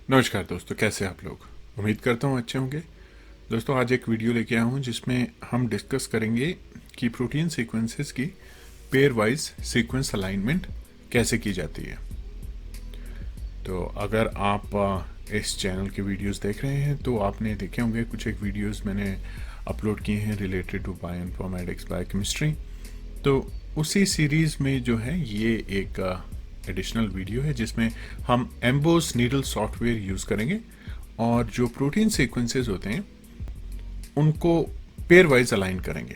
नमस्कार दोस्तों, कैसे हैं आप लोग। उम्मीद करता हूँ अच्छे होंगे। दोस्तों, आज एक वीडियो लेके आया हूँ जिसमें हम डिस्कस करेंगे कि प्रोटीन सीक्वेंसेस की पेयर वाइज सीक्वेंस अलाइनमेंट कैसे की जाती है। तो अगर आप इस चैनल के वीडियोस देख रहे हैं तो आपने देखे होंगे कुछ एक वीडियोस मैंने अपलोड किए हैं रिलेटेड टू बायोइन्फॉर्मेटिक्स, बायोकेमिस्ट्री। तो उसी सीरीज़ में जो है ये एक एडिशनल वीडियो है जिसमें हम एम्बोस नीडल सॉफ्टवेयर यूज़ करेंगे और जो प्रोटीन सीक्वेंसेस होते हैं उनको पेयर वाइज अलाइन करेंगे।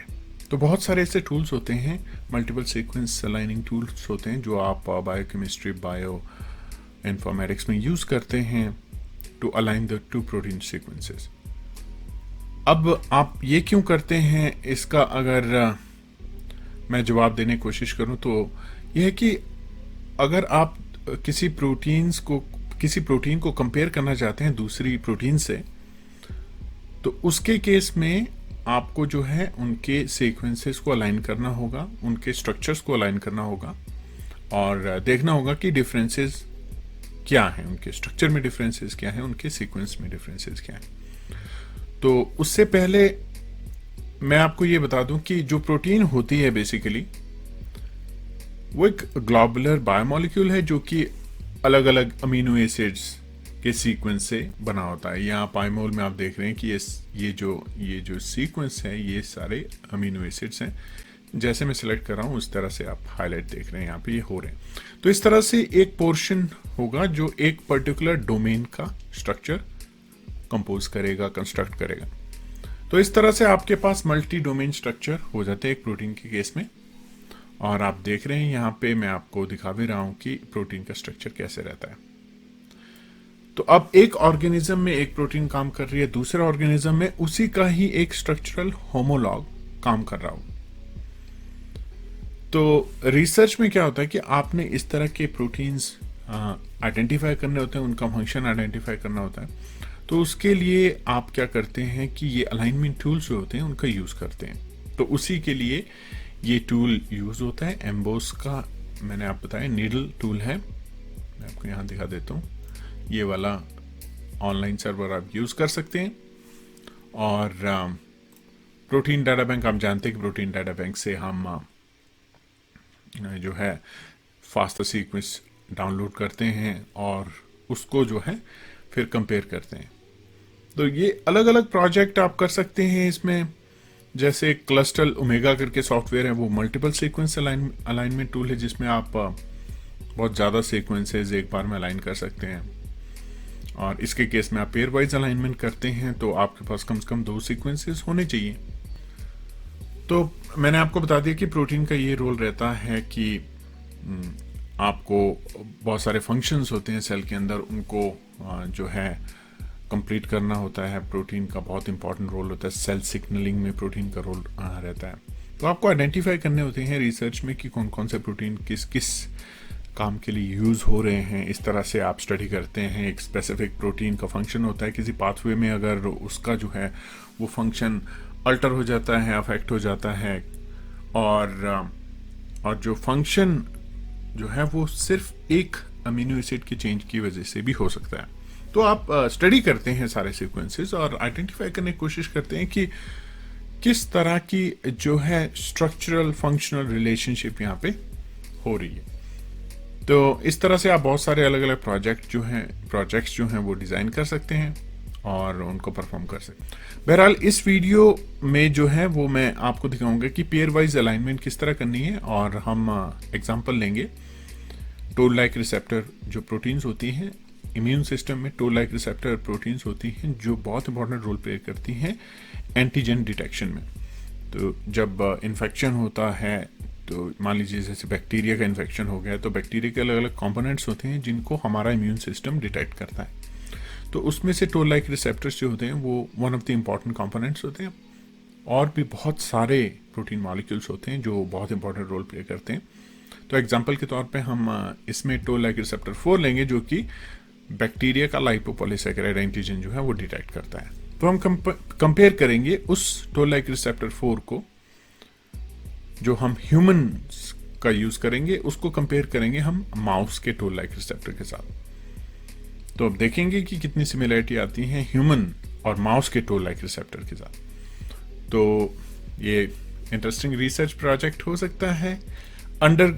तो बहुत सारे ऐसे टूल्स होते हैं, मल्टीपल सीक्वेंस अलाइनिंग टूल्स होते हैं जो आप बायोकेमिस्ट्री, बायो इन्फॉर्मेटिक्स में यूज़ करते हैं to align the two protein sequences. अब आप ये क्यों करते हैं, इसका अगर मैं जवाब देने की कोशिश करूं तो यह है कि अगर आप किसी प्रोटीन को कंपेयर करना चाहते हैं दूसरी प्रोटीन से, तो उसके केस में आपको जो है उनके सीक्वेंसेस को अलाइन करना होगा, उनके स्ट्रक्चर्स को अलाइन करना होगा और देखना होगा कि डिफरेंसेस क्या हैं, उनके स्ट्रक्चर में डिफरेंसेस क्या हैं, उनके सीक्वेंस में डिफरेंसेस क्या हैं। तो उससे पहले मैं आपको ये बता दूं कि जो प्रोटीन होती है बेसिकली वो एक ग्लोबुलर बायोमोलिक्यूल है जो कि अलग अलग अमीनो एसिड्स के सीक्वेंस से बना होता है। यहाँ पाइमोल में आप देख रहे हैं कि ये जो सीक्वेंस है ये सारे अमीनो एसिड्स हैं। जैसे मैं सिलेक्ट कर रहा हूँ उस तरह से आप हाईलाइट देख रहे हैं, यहाँ पे ये हो रहे हैं। तो इस तरह से एक पोर्शन होगा जो एक पर्टिकुलर डोमेन का स्ट्रक्चर कंपोज करेगा, कंस्ट्रक्ट करेगा। तो इस तरह से आपके पास मल्टी डोमेन स्ट्रक्चर हो जाते हैं एक प्रोटीन के केस में। और आप देख रहे हैं यहाँ पे मैं आपको दिखा भी रहा हूं कि प्रोटीन का स्ट्रक्चर कैसे रहता है। तो अब एक ऑर्गेनिज्म में एक प्रोटीन काम कर रही है, दूसरे ऑर्गेनिज्म में उसी का ही एक स्ट्रक्चरल होमोलॉग काम कर रहा हो। तो रिसर्च में क्या होता है कि आपने इस तरह के प्रोटीन्स आइडेंटिफाई करने होते हैं, उनका फंक्शन आइडेंटिफाई करना होता है। तो उसके लिए आप क्या करते हैं कि ये अलाइनमेंट टूल्स जो होते हैं उनका यूज करते हैं। तो उसी के लिए ये टूल यूज होता है एम्बोस का। मैंने आप बताया नीडल टूल है, मैं आपको यहाँ दिखा देता हूँ। ये वाला ऑनलाइन सर्वर आप यूज कर सकते हैं। और प्रोटीन डाटा बैंक, आप जानते हैं कि प्रोटीन डाटा बैंक से हम जो है फास्टर सीक्वेंस डाउनलोड करते हैं और उसको जो है फिर कंपेयर करते हैं। तो ये अलग अलग प्रोजेक्ट आप कर सकते हैं इसमें। जैसे क्लस्टल ओमेगा करके सॉफ्टवेयर है, वो मल्टीपल सीक्वेंस अलाइनमेंट टूल है जिसमें आप बहुत ज़्यादा सीक्वेंसेस एक बार में अलाइन कर सकते हैं। और इसके केस में आप पेयर वाइज अलाइनमेंट करते हैं तो आपके पास कम से कम 2 सीक्वेंसेस होने चाहिए। तो मैंने आपको बता दिया कि प्रोटीन का ये रोल रहता है कि आपको बहुत सारे फंक्शंस होते हैं सेल के अंदर, उनको जो है कंप्लीट करना होता है। प्रोटीन का बहुत इंपॉर्टेंट रोल होता है, सेल सिग्नलिंग में प्रोटीन का रोल रहता है। तो आपको आइडेंटिफाई करने होते हैं रिसर्च में कि कौन कौन से प्रोटीन किस किस काम के लिए यूज़ हो रहे हैं। इस तरह से आप स्टडी करते हैं। एक स्पेसिफिक प्रोटीन का फंक्शन होता है किसी पाथवे में, अगर उसका जो है वो फंक्शन अल्टर हो जाता है, अफेक्ट हो जाता है, और जो फंक्शन जो है वो सिर्फ एक अमीनो एसिड की चेंज की वजह से भी हो सकता है। तो आप स्टडी करते हैं सारे सीक्वेंसेस और आइडेंटिफाई करने की कोशिश करते हैं कि किस तरह की जो है स्ट्रक्चरल फंक्शनल रिलेशनशिप यहाँ पे हो रही है। तो इस तरह से आप बहुत सारे अलग अलग प्रोजेक्ट्स जो हैं वो डिज़ाइन कर सकते हैं और उनको परफॉर्म कर सकते हैं। बहरहाल इस वीडियो में जो है वो मैं आपको दिखाऊंगा कि पेयर वाइज अलाइनमेंट किस तरह करनी है। और हम एग्जांपल लेंगे टोल लाइक रिसेप्टर जो प्रोटीन्स होती हैं इम्यून सिस्टम में। टोल लाइक रिसेप्टर प्रोटीन्स होती हैं जो बहुत इंपॉर्टेंट रोल प्ले करती हैं एंटीजन डिटेक्शन में। तो जब इन्फेक्शन होता है, तो मान लीजिए जैसे बैक्टीरिया का इन्फेक्शन हो गया, तो बैक्टीरिया के अलग अलग कंपोनेंट्स होते हैं जिनको हमारा इम्यून सिस्टम डिटेक्ट करता है। तो उसमें से टोल लाइक रिसेप्टर्स जो होते हैं वो one of the important components होते हैं। और भी बहुत सारे प्रोटीन मॉलिक्यूल्स होते हैं जो बहुत इंपॉर्टेंट रोल प्ले करते हैं। तो एग्जांपल के तौर पे हम इसमें टोल लाइक रिसेप्टर 4 लेंगे जो कि बैक्टीरिया का लाइपोपॉलीसैकेराइड एंटीजन जो है वो डिटेक्ट करता है। तो हम कंपेयर करेंगे उस टोल लाइक रिसेप्टर 4 को जो हम ह्यूमंस का यूज करेंगे, उसको कंपेयर करेंगे हम माउस के टोल लाइक रिसेप्टर के साथ। तो अब देखेंगे कि कितनी सिमिलरिटी आती है ह्यूमन और माउस के टोल लाइक रिसेप्टर के साथ। तो ये इंटरेस्टिंग रिसर्च प्रोजेक्ट हो सकता है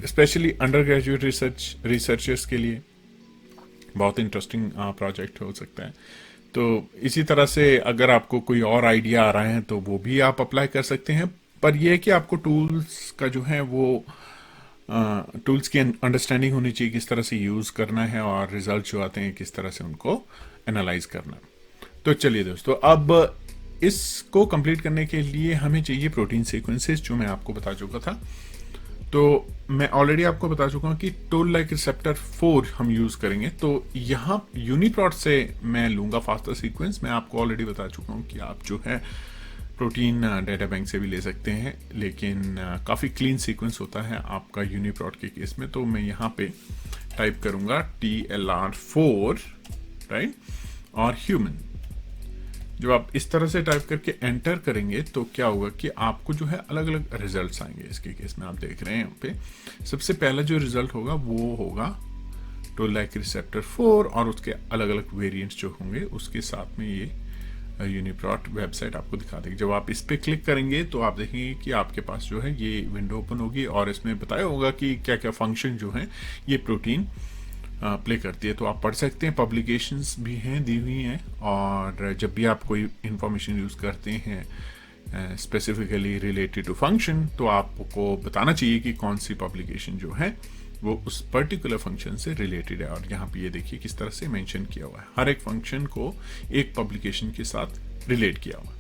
स्पेशली अंडर ग्रेजुएट रिसर्चर्स के लिए बहुत इंटरेस्टिंग प्रोजेक्ट हो सकता है। तो इसी तरह से अगर आपको कोई और आइडिया आ रहा है तो वो भी आप अप्लाई कर सकते हैं, पर यह है कि आपको टूल्स का जो है वो टूल्स की अंडरस्टैंडिंग होनी चाहिए, किस तरह से यूज़ करना है और रिजल्ट जो आते हैं किस तरह से उनको एनालाइज करना। तो चलिए दोस्तों, अब इसको कंप्लीट करने के लिए हमें चाहिए प्रोटीन सीक्वेंसेस, जो मैं आपको बता चुका था। तो मैं ऑलरेडी आपको बता चुका हूँ कि टोल लाइक रिसेप्टर 4 हम यूज़ करेंगे। तो यहाँ यूनिप्रोट से मैं लूँगा फास्टर सीक्वेंस। मैं आपको ऑलरेडी बता चुका हूँ कि आप जो है प्रोटीन डेटा बैंक से भी ले सकते हैं, लेकिन काफ़ी क्लीन सीक्वेंस होता है आपका यूनिप्रोट के केस में। तो मैं यहाँ पे टाइप करूँगा TLR4, राइट, और ह्यूमन। जब आप इस तरह से टाइप करके एंटर करेंगे तो क्या होगा कि आपको जो है अलग अलग रिजल्ट्स आएंगे। इसके केस में आप देख रहे हैं यहाँ पे सबसे पहला जो रिजल्ट होगा वो होगा टोल लाइक रिसेप्टर 4 और उसके अलग अलग वेरिएंट्स जो होंगे उसके साथ में ये यूनिप्रोट वेबसाइट आपको दिखा देगी। जब आप इस पर क्लिक करेंगे तो आप देखेंगे कि आपके पास जो है ये विंडो ओपन होगी और इसमें बताया होगा कि क्या क्या फंक्शन जो है ये प्रोटीन प्ले करती है। तो आप पढ़ सकते हैं, पब्लिकेशंस भी हैं दी हुई हैं, और जब भी आप कोई इंफॉर्मेशन यूज़ करते हैं स्पेसिफिकली रिलेटेड टू फंक्शन तो आपको बताना चाहिए कि कौन सी पब्लिकेशन जो है वो उस पर्टिकुलर फंक्शन से रिलेटेड है। और यहाँ पे ये देखिए किस तरह से मेंशन किया हुआ है, हर एक फंक्शन को एक पब्लिकेशन के साथ रिलेट किया हुआ है।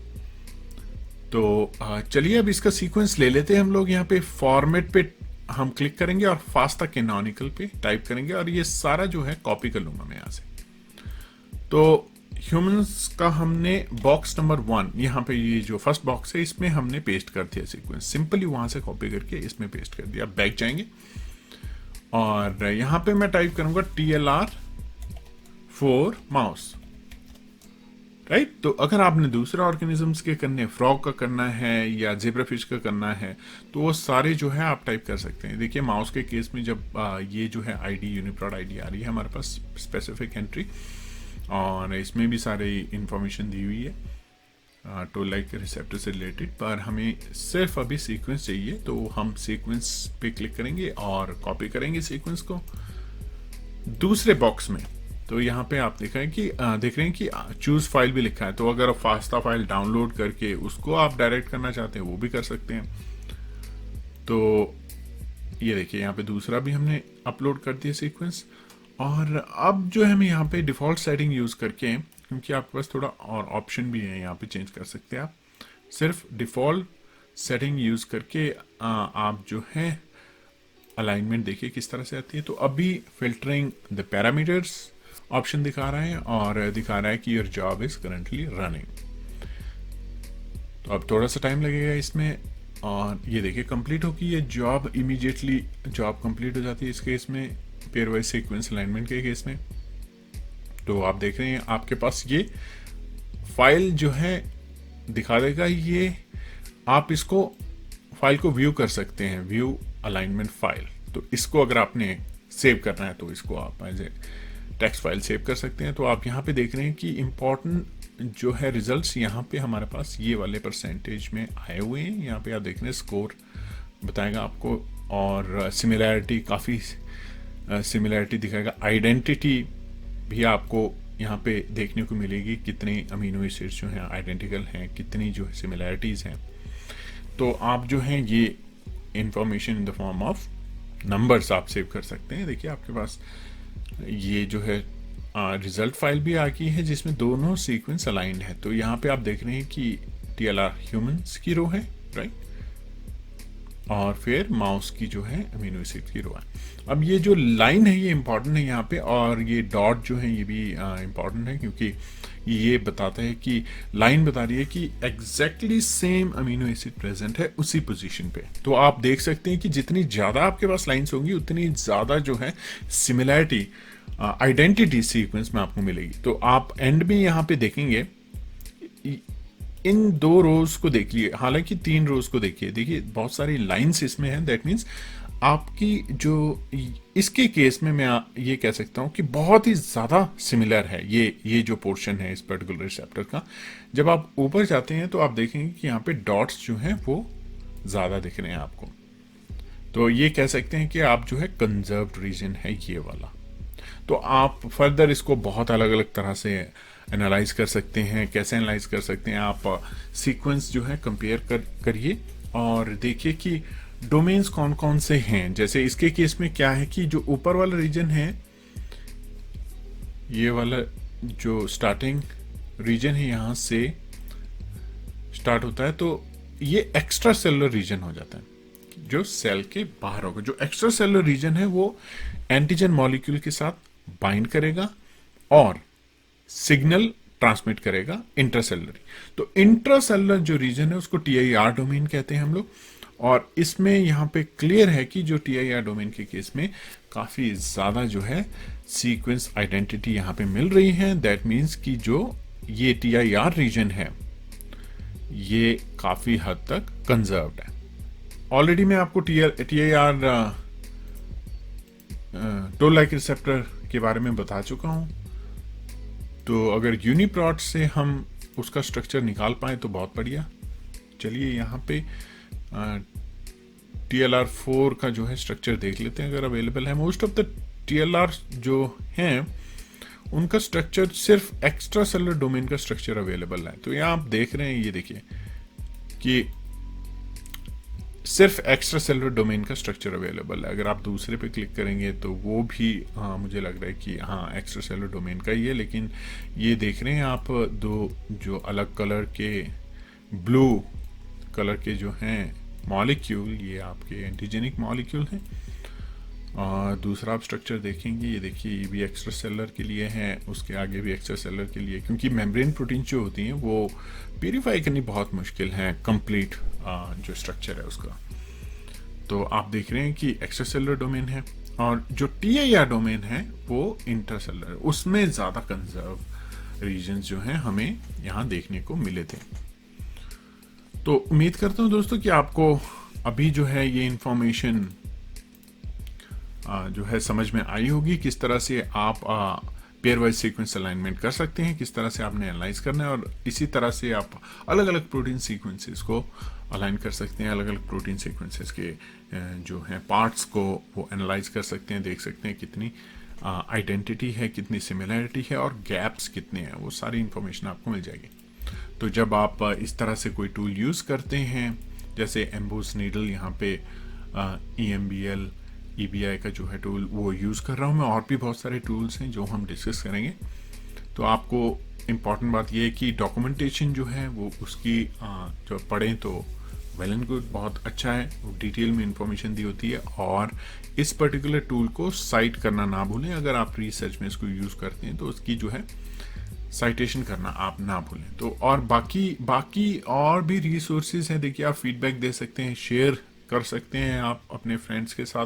तो चलिए अब इसका सीक्वेंस ले लेते हैं हम लोग। यहाँ पे फॉर्मेट पे हम क्लिक करेंगे और फास्टा कैनोनिकल पे टाइप करेंगे और ये सारा जो है कॉपी कर लूंगा मैं यहाँ से। तो ह्यूमंस का हमने बॉक्स नंबर 1, यहाँ पे ये जो फर्स्ट बॉक्स है इसमें हमने पेस्ट कर दिया सीक्वेंस, सिंपली वहां से कॉपी करके इसमें पेस्ट कर दिया। बैक जाएंगे और यहाँ पे मैं टाइप करूंगा TLR4 माउस, राइट। तो अगर आपने दूसरे ऑर्गेनिजम्स के करने, फ्रॉग का करना है या जेब्राफिश का करना है तो वो सारे जो है आप टाइप कर सकते हैं। देखिए माउस के केस में जब ये जो है आईडी, यूनिप्रोट आईडी आ रही है हमारे पास स्पेसिफिक एंट्री, और इसमें भी सारी इंफॉर्मेशन दी हुई है टोल लाइक रिसेप्टर से रिलेटेड, पर हमें सिर्फ अभी सीक्वेंस चाहिए। तो हम सीक्वेंस पे क्लिक करेंगे और कॉपी करेंगे सीक्वेंस को दूसरे बॉक्स में। तो यहाँ पे आप देख रहे हैं कि चूज फाइल भी लिखा है। तो अगर आप फास्टा फाइल डाउनलोड करके उसको आप डायरेक्ट करना चाहते हैं वो भी कर सकते हैं। तो ये देखिए यहाँ पे दूसरा भी हमने अपलोड कर दिया सीक्वेंस। और अब जो है हम यहाँ पे डिफॉल्ट सेटिंग यूज करके, क्योंकि आपके पास थोड़ा और ऑप्शन भी है यहाँ पे चेंज कर सकते हैं आप, सिर्फ डिफॉल्ट सेटिंग यूज करके आप जो है अलाइनमेंट देखिए किस तरह से आती है। तो अभी फिल्टरिंग द पैरामीटर्स ऑप्शन दिखा रहा है और दिखा रहा है कि your job is currently running. तो अब थोड़ा सा टाइम लगेगा इसमें, और ये देखिए कंप्लीट होगी ये जॉब, इमीडिएटली जॉब कंप्लीट हो जाती है इस केस में, पेयर वाइज सीक्वेंस अलाइनमेंट के केस में। तो आप देख रहे हैं आपके पास ये फाइल जो है दिखा देगा, ये आप इसको फाइल को व्यू कर सकते हैं, व्यू अलाइनमेंट फाइल। तो इसको अगर आपने सेव करना है तो इसको आप as a text file save कर सकते हैं। तो आप यहाँ पे देख रहे हैं कि इम्पॉर्टेंट जो है रिजल्ट्स यहाँ पे हमारे पास ये वाले परसेंटेज में आए हुए हैं। यहाँ पे आप देख रहे हैं स्कोर बताएगा आपको, और सिमिलैरिटी, काफ़ी सिमिलैरिटी दिखाएगा। आइडेंटिटी भी आपको यहाँ पे देखने को मिलेगी, कितने अमीनो एसिड्स जो हैं आइडेंटिकल हैं, कितनी जो है सिमिलैरिटीज़ हैं। तो आप जो हैं ये information in the form of numbers आप सेव कर सकते हैं। देखिए आपके पास ये जो है रिजल्ट फाइल भी आ गई है जिसमें दोनों सीक्वेंस अलाइंड है। तो यहाँ पे आप देख रहे हैं कि TLR ह्यूमंस की रो है, राइट, और फिर माउस की जो है अमीनो एसिड की रो है। अब ये जो लाइन है ये इंपॉर्टेंट है यहाँ पे, और ये डॉट जो है ये भी इंपॉर्टेंट है, क्योंकि ये बताता है कि लाइन बता रही है कि exactly same amino acid present है उसी पोजीशन पे। तो आप देख सकते हैं कि जितनी ज़्यादा आपके पास लाइन्स होंगी उतनी ज़्यादा जो है सिमिलैरिटी, आइडेंटिटी सीक्वेंस में आपको मिलेगी। तो आप एंड में यहाँ पे देखेंगे इन 2 रोज को देखिए, हालांकि 3 रोज को देखिए, देखिए बहुत सारी लाइन्स इसमें हैं। दैट मीन्स आपकी जो इसके केस में मैं ये कह सकता हूँ कि बहुत ही ज़्यादा सिमिलर है ये जो पोर्शन है इस पर्टिकुलर रिसेप्टर का। जब आप ऊपर जाते हैं तो आप देखेंगे कि यहाँ पे डॉट्स जो हैं वो ज़्यादा दिख रहे हैं आपको। तो ये कह सकते हैं कि आप जो है कंजर्व्ड रीजन है ये वाला। तो आप फर्दर इसको बहुत अलग अलग तरह से एनालाइज कर सकते हैं। कैसे एनालाइज कर सकते हैं, आप सीक्वेंस जो है कंपेयर करिए और देखिए कि डोमेन्स कौन कौन से हैं। जैसे इसके केस में क्या है कि जो ऊपर वाला रीजन है, ये वाला जो स्टार्टिंग रीजन है यहाँ से स्टार्ट होता है, तो ये एक्स्ट्रा सेलुलर रीजन हो जाता है जो सेल के बाहर होगा। जो एक्स्ट्रा सेलुलर रीजन है वो एंटीजन मॉलिक्यूल के साथ बाइंड करेगा और सिग्नल ट्रांसमिट करेगा इंट्रासेलुलर। तो इंट्रासेलुलर जो रीजन है उसको TIR डोमेन कहते हैं हम लोग। और इसमें यहाँ पे क्लियर है कि जो TIR डोमेन के केस में काफी ज्यादा जो है सीक्वेंस आइडेंटिटी यहाँ पे मिल रही है। दैट मीन्स कि जो ये TIR रीजन है ये काफी हद तक कंजर्व्ड है। ऑलरेडी मैं आपको TIR टोल लाइक रिसेप्टर के बारे में बता चुका हूं। तो अगर यूनिप्रॉट से हम उसका स्ट्रक्चर निकाल पाए तो बहुत बढ़िया। चलिए यहाँ पे TLR4 का जो है स्ट्रक्चर देख लेते हैं अगर अवेलेबल है। मोस्ट ऑफ द TLR जो हैं उनका स्ट्रक्चर सिर्फ एक्स्ट्रा सेलुलर डोमेन का स्ट्रक्चर अवेलेबल है। तो यहाँ आप देख रहे हैं, ये देखिए कि सिर्फ एक्स्ट्रा सेलुलर डोमेन का स्ट्रक्चर अवेलेबल है। अगर आप दूसरे पे क्लिक करेंगे तो वो भी मुझे लग रहा है कि हाँ एक्स्ट्रा सेलुलर डोमेन का ही है। लेकिन ये देख रहे हैं आप दो जो अलग कलर के ब्लू कलर के जो हैं मॉलिक्यूल, ये आपके एंटीजेनिक मॉलिक्यूल हैं। और दूसरा आप स्ट्रक्चर देखेंगे, ये देखिए ये भी एक्स्ट्रा सेलुलर के लिए है, उसके आगे भी एक्स्ट्रा सेलुलर के लिए, क्योंकि मेम्ब्रेन प्रोटीन जो होती हैं वो प्यूरिफाई करनी बहुत मुश्किल है कंप्लीट जो स्ट्रक्चर है उसका। तो आप देख रहे हैं कि एक्स्ट्रा सेलुलर डोमेन है और जो TIR डोमेन है वो इंट्रासेलुलर, उसमें ज़्यादा कंजर्व रीजन्स जो हैं हमें यहाँ देखने को मिले थे। तो उम्मीद करता हूँ दोस्तों कि आपको अभी जो है ये इंफॉर्मेशन जो है समझ में आई होगी। किस तरह से आप पेयर वाइज सीक्वेंस अलाइनमेंट कर सकते हैं, किस तरह से आपने एनालाइज करना है, और इसी तरह से आप अलग अलग प्रोटीन सीक्वेंसेस को अलाइन कर सकते हैं। अलग अलग प्रोटीन सीक्वेंसेस के जो हैं पार्ट्स को वो एनालाइज कर सकते हैं, देख सकते हैं कितनी आइडेंटिटी है, कितनी सिमिलैरिटी है और गैप्स कितने हैं, वो सारी इंफॉर्मेशन आपको मिल जाएगी। तो जब आप इस तरह से कोई टूल यूज़ करते हैं, जैसे एम्बोस नीडल, यहाँ पे EMBL EBI का जो है टूल वो यूज़ कर रहा हूँ मैं, और भी बहुत सारे टूल्स हैं जो हम डिस्कस करेंगे। तो आपको इम्पॉर्टेंट बात ये है कि डॉक्यूमेंटेशन जो है वो उसकी जो पढ़ें तो वेल एंड गुड, बहुत अच्छा है, वो डिटेल में इंफॉर्मेशन दी होती है। और इस पर्टिकुलर टूल को साइट करना ना भूलें। अगर आप रिसर्च में इसको यूज़ करते हैं तो उसकी जो है साइटेशन करना आप ना भूलें। तो और बाकी और भी रिसोर्सेज हैं, देखिए आप फीडबैक दे सकते हैं, शेयर कर सकते हैं आप अपने फ्रेंड्स के साथ,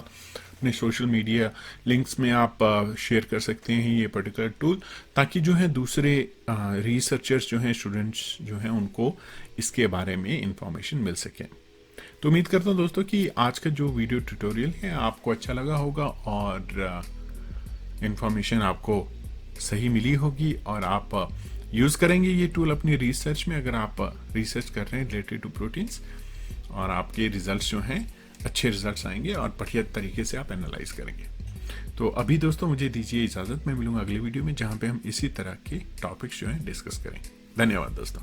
अपने सोशल मीडिया लिंक्स में आप शेयर कर सकते हैं ये पर्टिकुलर टूल, ताकि जो है दूसरे रिसर्चर्स जो हैं, स्टूडेंट्स जो हैं, उनको इसके बारे में इंफॉर्मेशन मिल सके। तो उम्मीद करता हूँ दोस्तों कि आज का जो वीडियो ट्यूटोरियल है आपको अच्छा लगा होगा और इंफॉर्मेशन आपको सही मिली होगी और आप यूज़ करेंगे ये टूल अपनी रिसर्च में, अगर आप रिसर्च कर रहे हैं रिलेटेड टू प्रोटीन्स, और आपके रिजल्ट्स जो हैं अच्छे रिजल्ट्स आएंगे और बढ़िया तरीके से आप एनालाइज करेंगे। तो अभी दोस्तों मुझे दीजिए इजाज़त, मैं मिलूंगा अगली वीडियो में जहां पे हम इसी तरह के टॉपिक्स जो हैं डिस्कस करें। धन्यवाद दोस्तों।